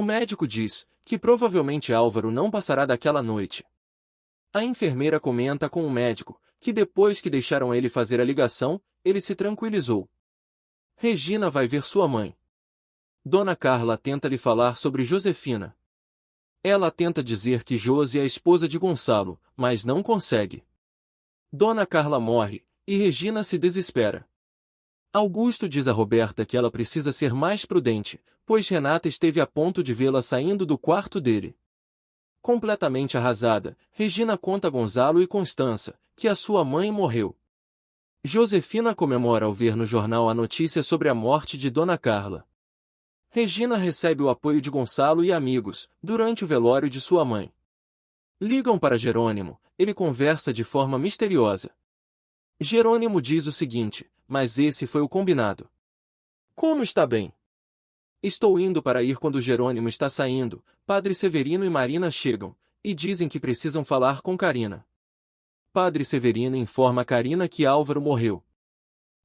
médico diz que provavelmente Álvaro não passará daquela noite. A enfermeira comenta com o médico que depois que deixaram ele fazer a ligação, ele se tranquilizou. Regina vai ver sua mãe. Dona Carla tenta lhe falar sobre Josefina. Ela tenta dizer que Josi é a esposa de Gonçalo, mas não consegue. Dona Carla morre, e Regina se desespera. Augusto diz a Roberta que ela precisa ser mais prudente, pois Renata esteve a ponto de vê-la saindo do quarto dele. Completamente arrasada, Regina conta a Gonçalo e Constança que a sua mãe morreu. Josefina comemora ao ver no jornal a notícia sobre a morte de Dona Carla. Regina recebe o apoio de Gonçalo e amigos durante o velório de sua mãe. Ligam para Jerônimo, ele conversa de forma misteriosa. Jerônimo diz o seguinte: mas esse foi o combinado. Como está bem? Estou indo para ir quando Jerônimo está saindo. Padre Severino e Marina chegam, e dizem que precisam falar com Carina. Padre Severino informa a Carina que Álvaro morreu.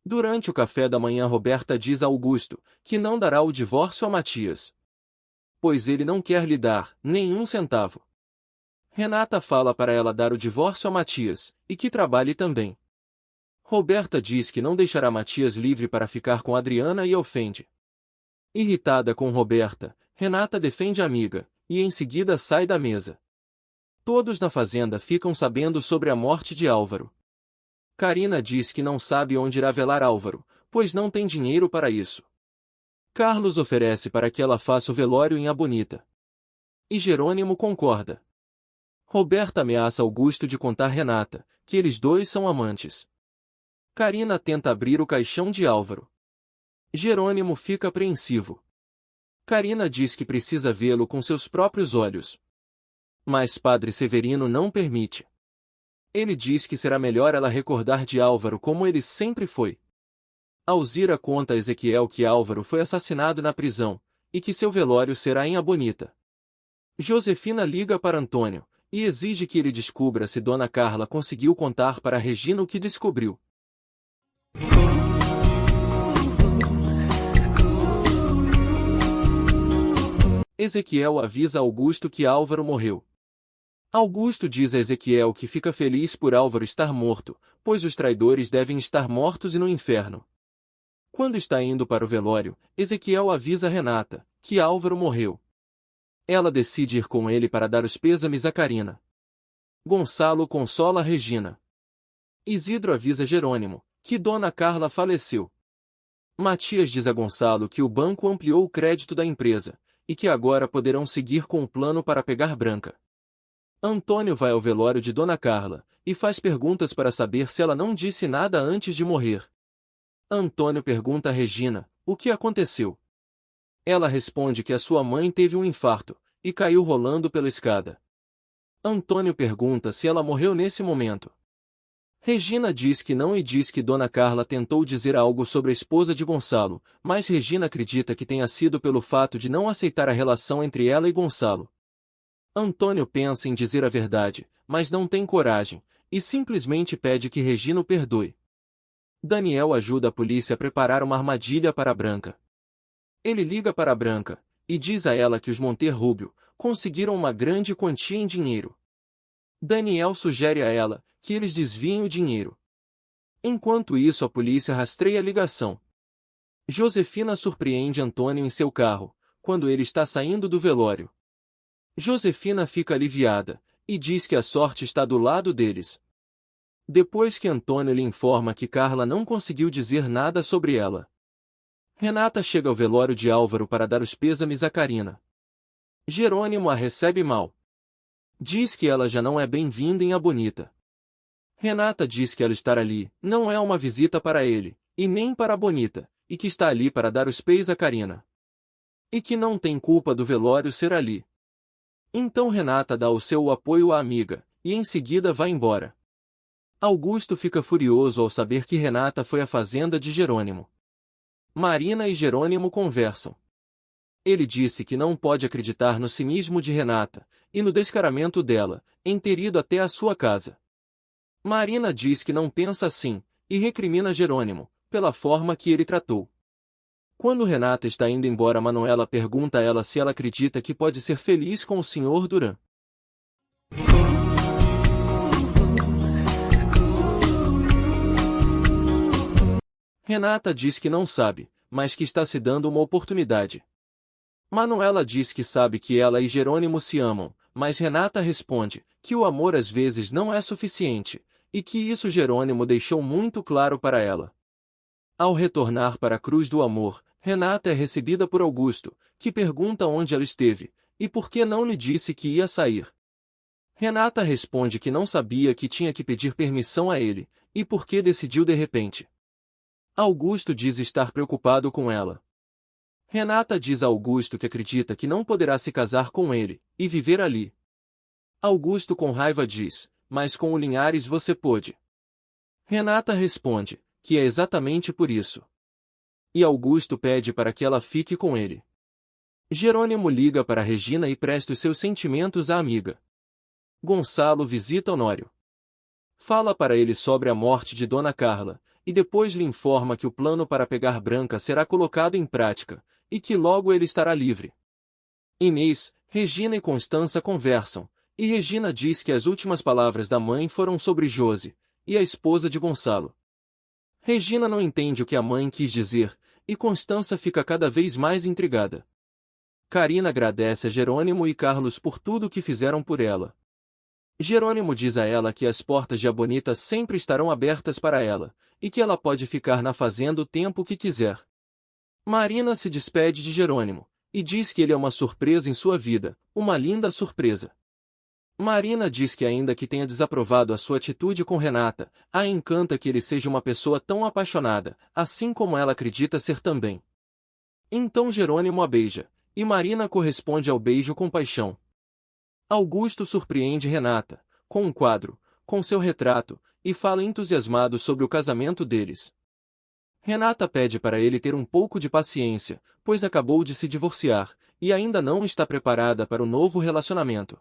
Durante o café da manhã Roberta diz a Augusto que não dará o divórcio a Matias, pois ele não quer lhe dar nenhum centavo. Renata fala para ela dar o divórcio a Matias, e que trabalhe também. Roberta diz que não deixará Matias livre para ficar com Adriana e ofende. Irritada com Roberta, Renata defende a amiga, e em seguida sai da mesa. Todos na fazenda ficam sabendo sobre a morte de Álvaro. Carina diz que não sabe onde irá velar Álvaro, pois não tem dinheiro para isso. Carlos oferece para que ela faça o velório em Abonita. E Jerônimo concorda. Roberta ameaça Augusto de contar Renata que eles dois são amantes. Carina tenta abrir o caixão de Álvaro. Jerônimo fica apreensivo. Carina diz que precisa vê-lo com seus próprios olhos. Mas Padre Severino não permite. Ele diz que será melhor ela recordar de Álvaro como ele sempre foi. Alzira conta a Ezequiel que Álvaro foi assassinado na prisão, e que seu velório será em Abonita. Josefina liga para Antônio, e exige que ele descubra se Dona Carla conseguiu contar para Regina o que descobriu. Ezequiel avisa Augusto que Álvaro morreu. Augusto diz a Ezequiel que fica feliz por Álvaro estar morto, pois os traidores devem estar mortos e no inferno. Quando está indo para o velório, Ezequiel avisa Renata que Álvaro morreu. Ela decide ir com ele para dar os pêsames a Carina. Gonçalo consola Regina. Isidro avisa Jerônimo que Dona Carla faleceu. Matias diz a Gonçalo que o banco ampliou o crédito da empresa, e que agora poderão seguir com o plano para pegar Branca. Antônio vai ao velório de Dona Carla, e faz perguntas para saber se ela não disse nada antes de morrer. Antônio pergunta a Regina o que aconteceu. Ela responde que a sua mãe teve um infarto, e caiu rolando pela escada. Antônio pergunta se ela morreu nesse momento. Regina diz que não e diz que Dona Carla tentou dizer algo sobre a esposa de Gonçalo, mas Regina acredita que tenha sido pelo fato de não aceitar a relação entre ela e Gonçalo. Antônio pensa em dizer a verdade, mas não tem coragem, e simplesmente pede que Regina o perdoe. Daniel ajuda a polícia a preparar uma armadilha para Branca. Ele liga para Branca, e diz a ela que os Monterrubio conseguiram uma grande quantia em dinheiro. Daniel sugere a ela que eles desviem o dinheiro. Enquanto isso a polícia rastreia a ligação. Josefina surpreende Antônio em seu carro, quando ele está saindo do velório. Josefina fica aliviada, e diz que a sorte está do lado deles. Depois que Antônio lhe informa que Carla não conseguiu dizer nada sobre ela. Renata chega ao velório de Álvaro para dar os pêsames a Carina. Jerônimo a recebe mal. Diz que ela já não é bem-vinda em Abonita. Renata diz que ela estar ali não é uma visita para ele, e nem para Abonita, e que está ali para dar os pés a Carina. E que não tem culpa do velório ser ali. Então Renata dá o seu apoio à amiga, e em seguida vai embora. Augusto fica furioso ao saber que Renata foi à fazenda de Jerônimo. Marina e Jerônimo conversam. Ele disse que não pode acreditar no cinismo de Renata, e no descaramento dela, em ter ido até a sua casa. Marina diz que não pensa assim, e recrimina Jerônimo, pela forma que ele tratou. Quando Renata está indo embora, Manuela pergunta a ela se ela acredita que pode ser feliz com o Sr. Duran. Renata diz que não sabe, mas que está se dando uma oportunidade. Manuela diz que sabe que ela e Jerônimo se amam, mas Renata responde que o amor às vezes não é suficiente, e que isso Jerônimo deixou muito claro para ela. Ao retornar para a Cruz do Amor, Renata é recebida por Augusto, que pergunta onde ela esteve, e por que não lhe disse que ia sair. Renata responde que não sabia que tinha que pedir permissão a ele, e por que decidiu de repente. Augusto diz estar preocupado com ela. Renata diz a Augusto que acredita que não poderá se casar com ele, e viver ali. Augusto com raiva diz, mas com o Linhares você pôde. Renata responde, que é exatamente por isso. E Augusto pede para que ela fique com ele. Jerônimo liga para Regina e presta os seus sentimentos à amiga. Gonçalo visita Honório. Fala para ele sobre a morte de Dona Carla, e depois lhe informa que o plano para pegar Branca será colocado em prática, e que logo ele estará livre. Inês, Regina e Constança conversam, e Regina diz que as últimas palavras da mãe foram sobre Josi, e a esposa de Gonçalo. Regina não entende o que a mãe quis dizer, e Constança fica cada vez mais intrigada. Carina agradece a Jerônimo e Carlos por tudo que fizeram por ela. Jerônimo diz a ela que as portas de Abonita sempre estarão abertas para ela, e que ela pode ficar na fazenda o tempo que quiser. Marina se despede de Jerônimo, e diz que ele é uma surpresa em sua vida, uma linda surpresa. Marina diz que ainda que tenha desaprovado a sua atitude com Renata, a encanta que ele seja uma pessoa tão apaixonada, assim como ela acredita ser também. Então Jerônimo a beija, e Marina corresponde ao beijo com paixão. Augusto surpreende Renata, com um quadro, com seu retrato, e fala entusiasmado sobre o casamento deles. Renata pede para ele ter um pouco de paciência, pois acabou de se divorciar, e ainda não está preparada para o novo relacionamento.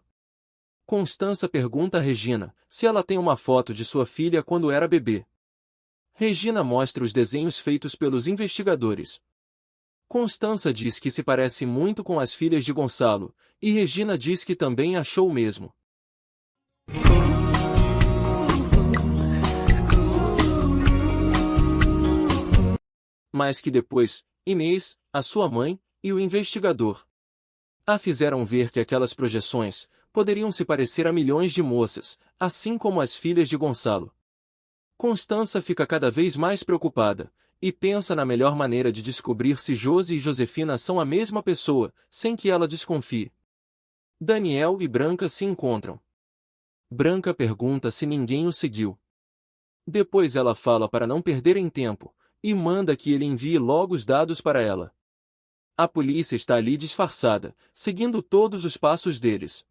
Constança pergunta a Regina se ela tem uma foto de sua filha quando era bebê. Regina mostra os desenhos feitos pelos investigadores. Constança diz que se parece muito com as filhas de Gonçalo, e Regina diz que também achou o mesmo. Mas que depois, Inês, a sua mãe, e o investigador a fizeram ver que aquelas projeções poderiam se parecer a milhões de moças, assim como as filhas de Gonçalo. Constança fica cada vez mais preocupada, e pensa na melhor maneira de descobrir se Josi e Josefina são a mesma pessoa, sem que ela desconfie. Daniel e Branca se encontram. Branca pergunta se ninguém o seguiu. Depois ela fala para não perderem tempo, e manda que ele envie logo os dados para ela. A polícia está ali disfarçada, seguindo todos os passos deles.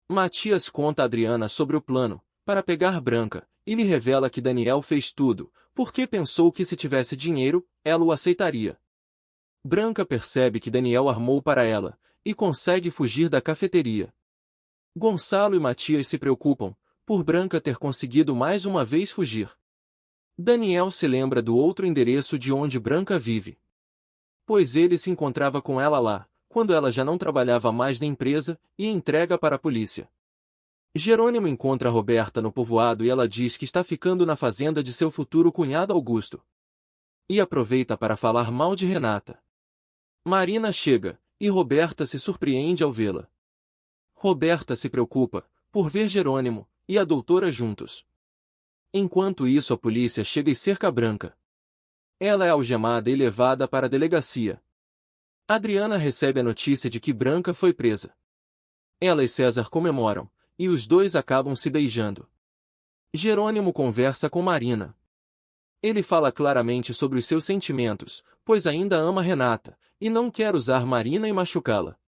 Matias conta a Adriana sobre o plano, para pegar Branca, e lhe revela que Daniel fez tudo, porque pensou que se tivesse dinheiro, ela o aceitaria. Branca percebe que Daniel armou para ela, e consegue fugir da cafeteria. Gonçalo e Matias se preocupam, por Branca ter conseguido mais uma vez fugir. Daniel se lembra do outro endereço de onde Branca vive, pois ele se encontrava com ela lá, quando ela já não trabalhava mais na empresa, e entrega para a polícia. Jerônimo encontra Roberta no povoado e ela diz que está ficando na fazenda de seu futuro cunhado Augusto. E aproveita para falar mal de Renata. Marina chega, e Roberta se surpreende ao vê-la. Roberta se preocupa, por ver Jerônimo, e a doutora juntos. Enquanto isso a polícia chega e cerca Branca. Ela é algemada e levada para a delegacia. Adriana recebe a notícia de que Branca foi presa. Ela e César comemoram, e os dois acabam se beijando. Jerônimo conversa com Marina. Ele fala claramente sobre os seus sentimentos, pois ainda ama Renata, e não quer usar Marina e machucá-la.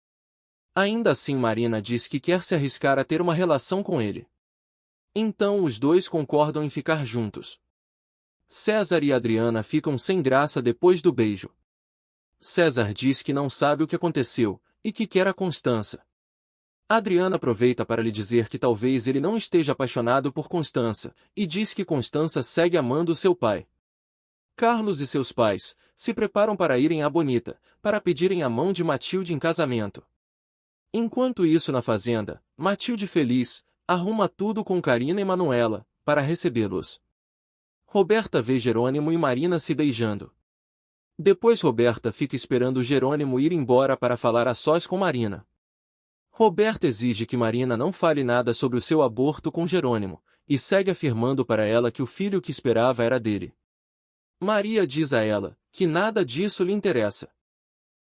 Ainda assim Marina diz que quer se arriscar a ter uma relação com ele. Então os dois concordam em ficar juntos. César e Adriana ficam sem graça depois do beijo. César diz que não sabe o que aconteceu, e que quer a Constança. Adriana aproveita para lhe dizer que talvez ele não esteja apaixonado por Constança, e diz que Constança segue amando seu pai. Carlos e seus pais se preparam para irem a Bonita, para pedirem a mão de Matilde em casamento. Enquanto isso na fazenda, Matilde feliz, arruma tudo com Karina e Manuela, para recebê-los. Roberta vê Jerônimo e Marina se beijando. Depois Roberta fica esperando Jerônimo ir embora para falar a sós com Marina. Roberta exige que Marina não fale nada sobre o seu aborto com Jerônimo, e segue afirmando para ela que o filho que esperava era dele. Maria diz a ela que nada disso lhe interessa.